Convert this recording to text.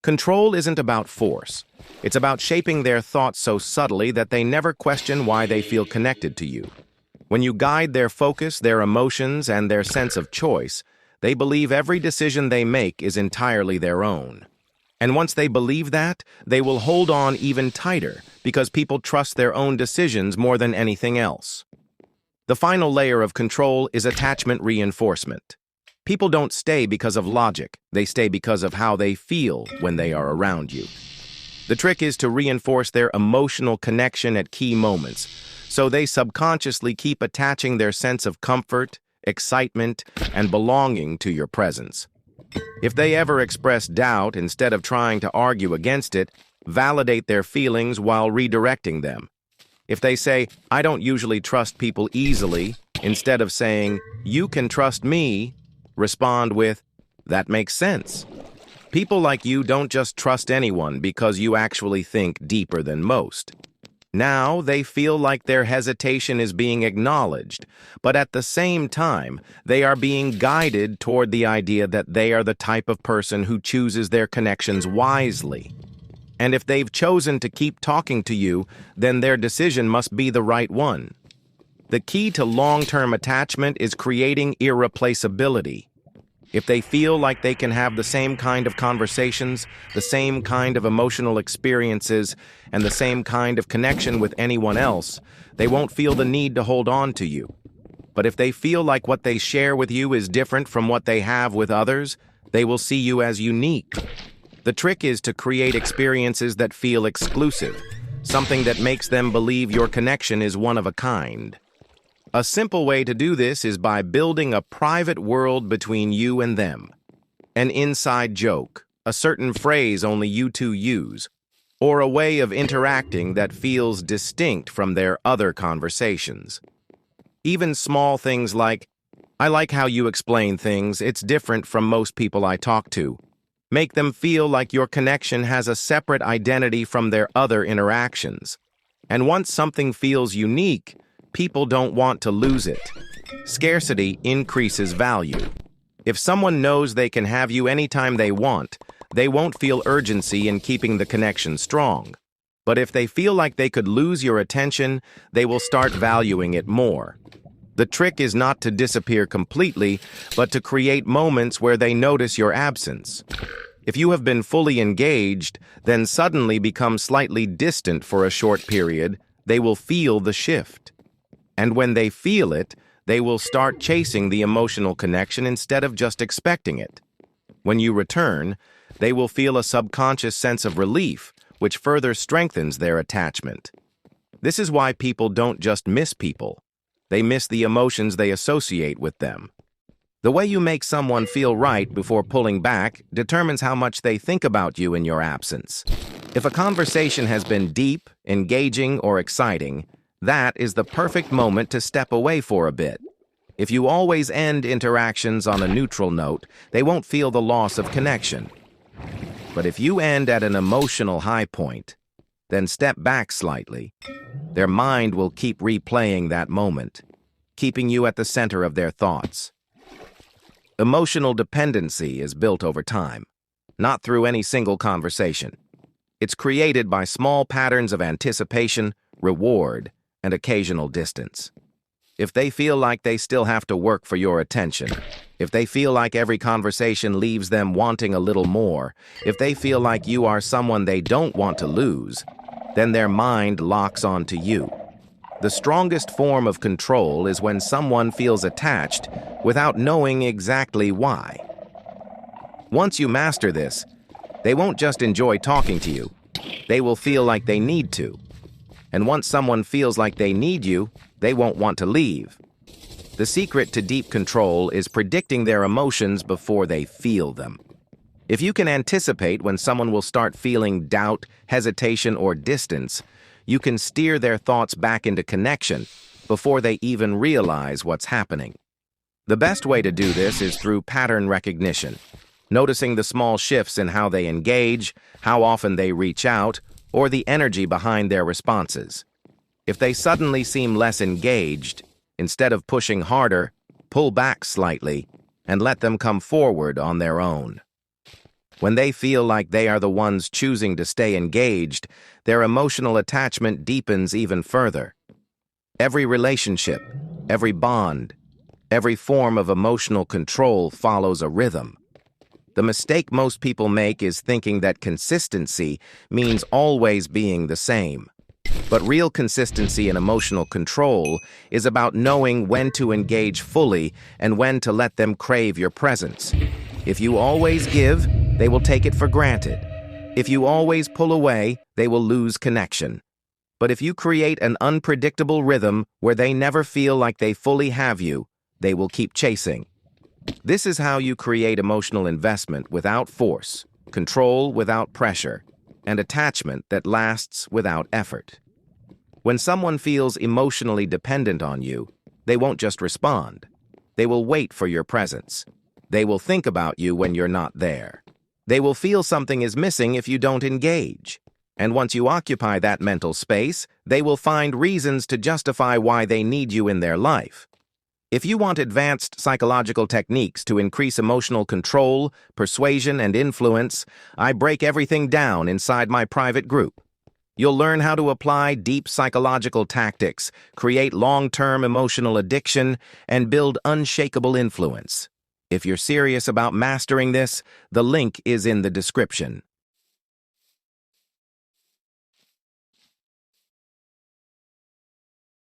Control isn't about force. It's about shaping their thoughts so subtly that they never question why they feel connected to you. When you guide their focus, their emotions, and their sense of choice, they believe every decision they make is entirely their own. And once they believe that, they will hold on even tighter because people trust their own decisions more than anything else. The final layer of control is attachment reinforcement. People don't stay because of logic, they stay because of how they feel when they are around you. The trick is to reinforce their emotional connection at key moments, so they subconsciously keep attaching their sense of comfort, excitement, and belonging to your presence. If they ever express doubt, instead of trying to argue against it, validate their feelings while redirecting them. If they say, "I don't usually trust people easily," instead of saying, "You can trust me," respond with, "That makes sense." People like you don't just trust anyone because you actually think deeper than most. Now they feel like their hesitation is being acknowledged, but at the same time, they are being guided toward the idea that they are the type of person who chooses their connections wisely. And if they've chosen to keep talking to you, then their decision must be the right one. The key to long-term attachment is creating irreplaceability. If they feel like they can have the same kind of conversations, the same kind of emotional experiences, and the same kind of connection with anyone else, they won't feel the need to hold on to you. But if they feel like what they share with you is different from what they have with others, they will see you as unique. The trick is to create experiences that feel exclusive, something that makes them believe your connection is one of a kind. A simple way to do this is by building a private world between you and them. An inside joke, a certain phrase only you two use, or a way of interacting that feels distinct from their other conversations. Even small things like, "I like how you explain things, it's different from most people I talk to," make them feel like your connection has a separate identity from their other interactions. And once something feels unique, people don't want to lose it. Scarcity increases value. If someone knows they can have you anytime they want, they won't feel urgency in keeping the connection strong. But if they feel like they could lose your attention, they will start valuing it more. The trick is not to disappear completely, but to create moments where they notice your absence. If you have been fully engaged, then suddenly become slightly distant for a short period, they will feel the shift. And when they feel it, they will start chasing the emotional connection instead of just expecting it. When you return, they will feel a subconscious sense of relief, which further strengthens their attachment. This is why people don't just miss people. They miss the emotions they associate with them. The way you make someone feel right before pulling back determines how much they think about you in your absence. If a conversation has been deep, engaging, or exciting, that is the perfect moment to step away for a bit. If you always end interactions on a neutral note, they won't feel the loss of connection. But if you end at an emotional high point, then step back slightly. Their mind will keep replaying that moment, keeping you at the center of their thoughts. Emotional dependency is built over time, not through any single conversation. It's created by small patterns of anticipation, reward, and occasional distance. If they feel like they still have to work for your attention, if they feel like every conversation leaves them wanting a little more, if they feel like you are someone they don't want to lose, then their mind locks onto you. The strongest form of control is when someone feels attached without knowing exactly why. Once you master this, they won't just enjoy talking to you, they will feel like they need to. And once someone feels like they need you, they won't want to leave. The secret to deep control is predicting their emotions before they feel them. If you can anticipate when someone will start feeling doubt, hesitation, or distance, you can steer their thoughts back into connection before they even realize what's happening. The best way to do this is through pattern recognition, noticing the small shifts in how they engage, how often they reach out, or the energy behind their responses. If they suddenly seem less engaged, instead of pushing harder, pull back slightly and let them come forward on their own. When they feel like they are the ones choosing to stay engaged, their emotional attachment deepens even further. Every relationship, every bond, every form of emotional control follows a rhythm. The mistake most people make is thinking that consistency means always being the same. But real consistency in emotional control is about knowing when to engage fully and when to let them crave your presence. If you always give, they will take it for granted. If you always pull away, they will lose connection. But if you create an unpredictable rhythm where they never feel like they fully have you, they will keep chasing. This is how you create emotional investment without force, control without pressure, and attachment that lasts without effort. When someone feels emotionally dependent on you, they won't just respond. They will wait for your presence. They will think about you when you're not there. They will feel something is missing if you don't engage. And once you occupy that mental space, they will find reasons to justify why they need you in their life. If you want advanced psychological techniques to increase emotional control, persuasion, and influence, I break everything down inside my private group. You'll learn how to apply deep psychological tactics, create long-term emotional addiction, and build unshakable influence. If you're serious about mastering this, the link is in the description.